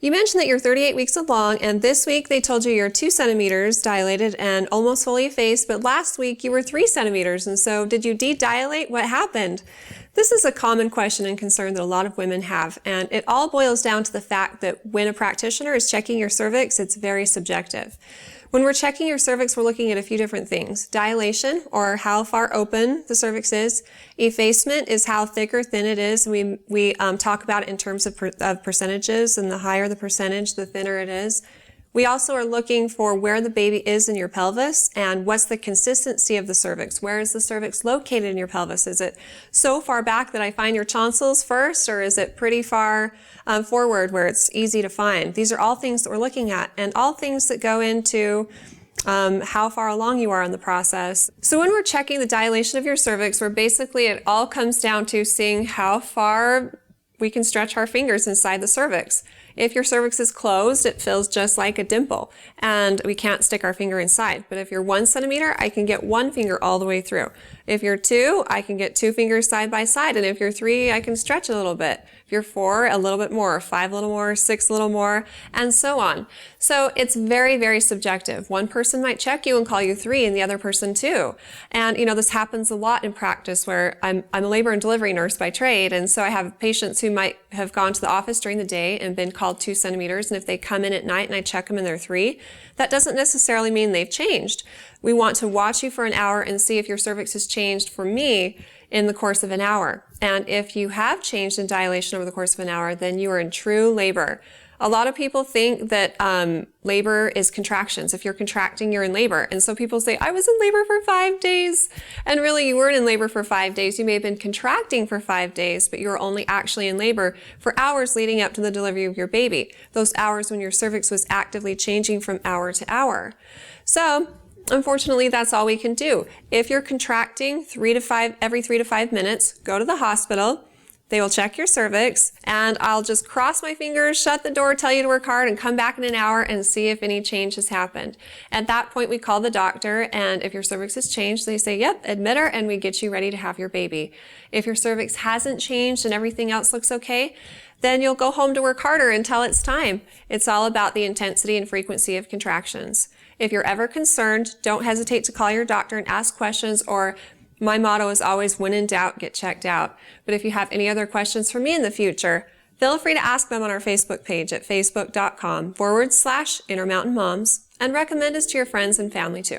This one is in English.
You mentioned that you're 38 weeks along, and this week they told you you're 2 centimeters dilated and almost fully effaced, but last week you were 3 centimeters, and so did you de-dilate? What happened? This is a common question and concern that a lot of women have, and it all boils down to the fact that when a practitioner is checking your cervix, it's very subjective. When we're checking your cervix, we're looking at a few different things. Dilation, or how far open the cervix is. Effacement is how thick or thin it is. We talk about it in terms of percentages, and the higher the percentage, the thinner it is. We also are looking for where the baby is in your pelvis and what's the consistency of the cervix. Where is the cervix located in your pelvis? Is it so far back that I find your tonsils first, or is it pretty far forward where it's easy to find? These are all things that we're looking at, and all things that go into how far along you are in the process. So when we're checking the dilation of your cervix, it all comes down to seeing how far we can stretch our fingers inside the cervix. If your cervix is closed, it feels just like a dimple, and we can't stick our finger inside. But if you're 1 centimeter, I can get 1 finger all the way through. If you're 2, I can get 2 fingers side by side. And if you're 3, I can stretch a little bit. If you're 4, a little bit more, 5 a little more, 6 a little more, and so on. So it's very, very subjective. One person might check you and call you 3 and the other person 2. And this happens a lot in practice where I'm a labor and delivery nurse by trade. And so I have patients who might have gone to the office during the day and been called 2 centimeters. And if they come in at night and I check them and they're 3, that doesn't necessarily mean they've changed. We want to watch you for an hour and see if your cervix has changed for me in the course of an hour. And if you have changed in dilation over the course of an hour, then you are in true labor. A lot of people think that labor is contractions. If you're contracting, you're in labor. And so people say, I was in labor for 5 days. And really, you weren't in labor for 5 days. You may have been contracting for 5 days, but you were only actually in labor for hours leading up to the delivery of your baby. Those hours when your cervix was actively changing from hour to hour. So, unfortunately, that's all we can do. If you're contracting every 3 to 5 minutes, go to the hospital. They will check your cervix, and I'll just cross my fingers, shut the door, tell you to work hard, and come back in an hour and see if any change has happened. At that point, we call the doctor, and if your cervix has changed, they say, yep, admit her, and we get you ready to have your baby. If your cervix hasn't changed and everything else looks okay, then you'll go home to work harder until it's time. It's all about the intensity and frequency of contractions. If you're ever concerned, don't hesitate to call your doctor and ask questions, or my motto is always, when in doubt, get checked out. But if you have any other questions for me in the future, feel free to ask them on our Facebook page at facebook.com/Intermountain Moms, and recommend us to your friends and family too.